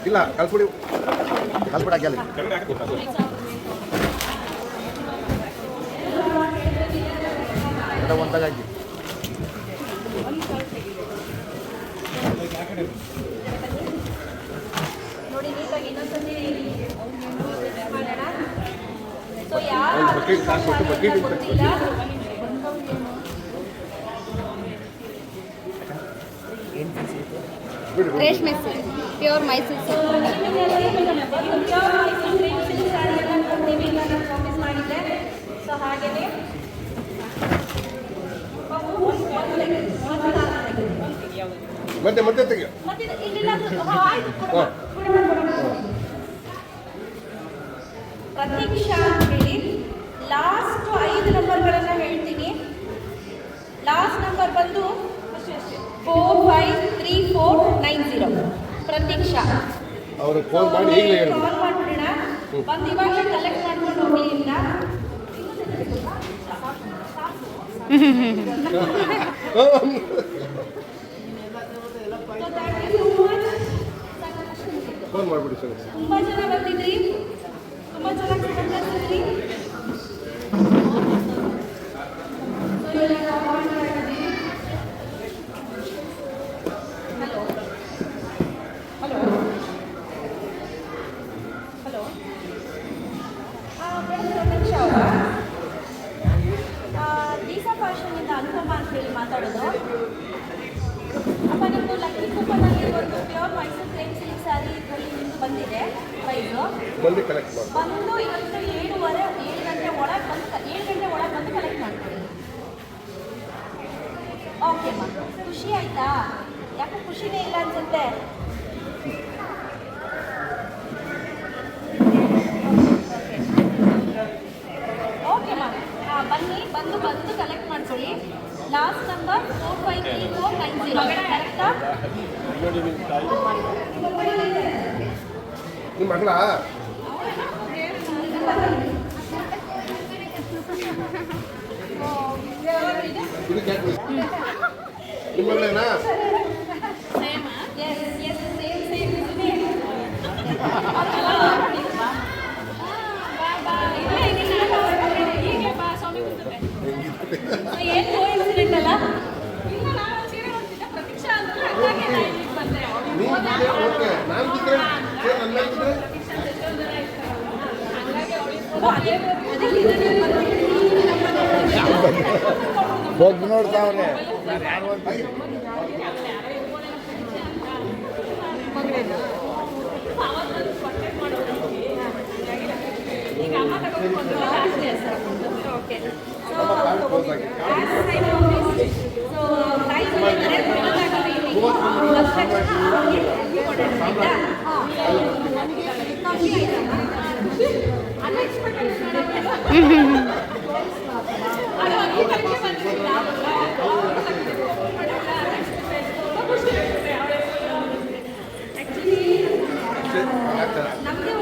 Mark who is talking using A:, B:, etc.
A: ಇಲ್ಲ ಕಲ್ಸ್ಬಿಡಿ ಕಲ್ಸ್ಬಿಡಾಕಿ ಅಲ್ಲಿ ಒಂದಾಗಿ
B: ನೋಡಿ ನೀಟಾಗಿ ಇನ್ನೊಂದ್ಸತಿ ಮಾಡೋಣ. ಸೊ ಯಾರು ಗೊತ್ತಿಲ್ಲ ರೇಷ್ಮೆ ಸಿಲ್ಕ್ ಪ್ಯೂರ್ ಮೈಸೂರು ಸಿಲ್ಕ್ ಮಾಡಿದ್ದೆ. ಸೊ ಹಾಗೆಯೇ
A: ಮತ್ತೆ ಮತ್ತೆ ತೆಗೆ
B: ಪ್ರತೀಕ್ಷಾ ಹೇಳಿ ಲಾಸ್ಟ್ 5 ನಂಬರ್ಗಳನ್ನು ಹೇಳ್ತೀನಿ. ಲಾಸ್ಟ್ ನಂಬರ್ ಬಂದು 453490 ಪ್ರತೀಕ್ಷಾ.
A: ಅವರು ಫೋನ್ ಮಾಡಿ ಈಗಲೇ ಹೇಳಿ
B: ಕಾಲ್ ಮಾಡ್ಬಿಡೋಣ. ಬಂದು ಇವಾಗ ಕಲೆಕ್ಟ್ ಮಾಡ್ಕೊಂಡು ಹೋಗಿ ಇಲ್ಲ
A: ಫೋನ್ ಮಾಡಿಬಿಡಿ ಸರ್.
B: ತುಂಬ ಜನ ಬಂದಿದ್ರಿ, ತುಂಬ ಚೆನ್ನಾಗಿ ಬಂದಿದ್ರಿ. ಹಲೋ ಹಲೋ ಹಲೋ ಪ್ರತೀಕ್ಷಾ ಅವರ ದೀಸಾ ಫ್ಯಾಷನ್ನಿಂದ ಅನುಪಮ ಅಂತೇಳಿ ಮಾತಾಡೋದು. ಅಪ್ಪ ನಿಮ್ಮದು ಲಕ್ಕಿ ಕೂಪನಲ್ಲಿ ಒಂದು pure Mysuru crepe silk sari ಇದರಲ್ಲಿ ನಿಮ್ಮದು ಬಂದಿದೆ ಪ್ರೈಸು.
A: ಬಂದು ಕಲೆಕ್ಟ್ ಮಾಡಿ
B: ಬಂದು ಇವತ್ತು 7 ಗಂಟೆ ಒಳಗೆ ಬಂದು ಕಲೆಕ್ಟ್ ಮಾಡ್ಕೊಳ್ಳಿ. ಓಕೆ ಅಮ್ಮ, ಖುಷಿ ಆಯಿತಾ? ಯಾಕೆ ಖುಷಿನೇ ಇಲ್ಲ ಅನ್ಸುತ್ತೆ. ಓಕೆ ಮ್ಯಾಮ್, ಬನ್ನಿ ಬಂದು ಕಲೆಕ್ಟ್ ಮಾಡ್ಕೊಳ್ಳಿ. ಲಾಸ್ಟ್ ನಂಬರ್ 453490 ಕರೆಕ್ಟಾ?
A: ನಿಮ್ಮ ಮಗಳ ನಿಮ್ಮ ಮಗಳೇನಾ?
B: ಏನು ಕೋಇನ್ಸಿಡೆಂಟ್ ಅಲ್ಲ? ಇಲ್ಲ, ನಾನು ಸೀರೆ ನೋಡ್ತಿದ್ದೆ, ಪ್ರತೀಕ್ಷಾ ಅಂದ್ರೆ ಹಾಗಾಗಿ ನಾನು ಇಲ್ಲಿಗೆ ಬಂದೆ.
A: ಓಕೆ ನಾನು ಬಿದ್ದರೆ ನನ್ನಾಗಿದ್ದರೆ ಹೋಗಿ ನೋಡ್ತಾವ್ರೆ ಯಾರು ಅಂತ
B: ಈಗ ಅಮ್ಮ ತಗೊಂಡು ಓಕೆ. ಸೊ ನಮಗೆ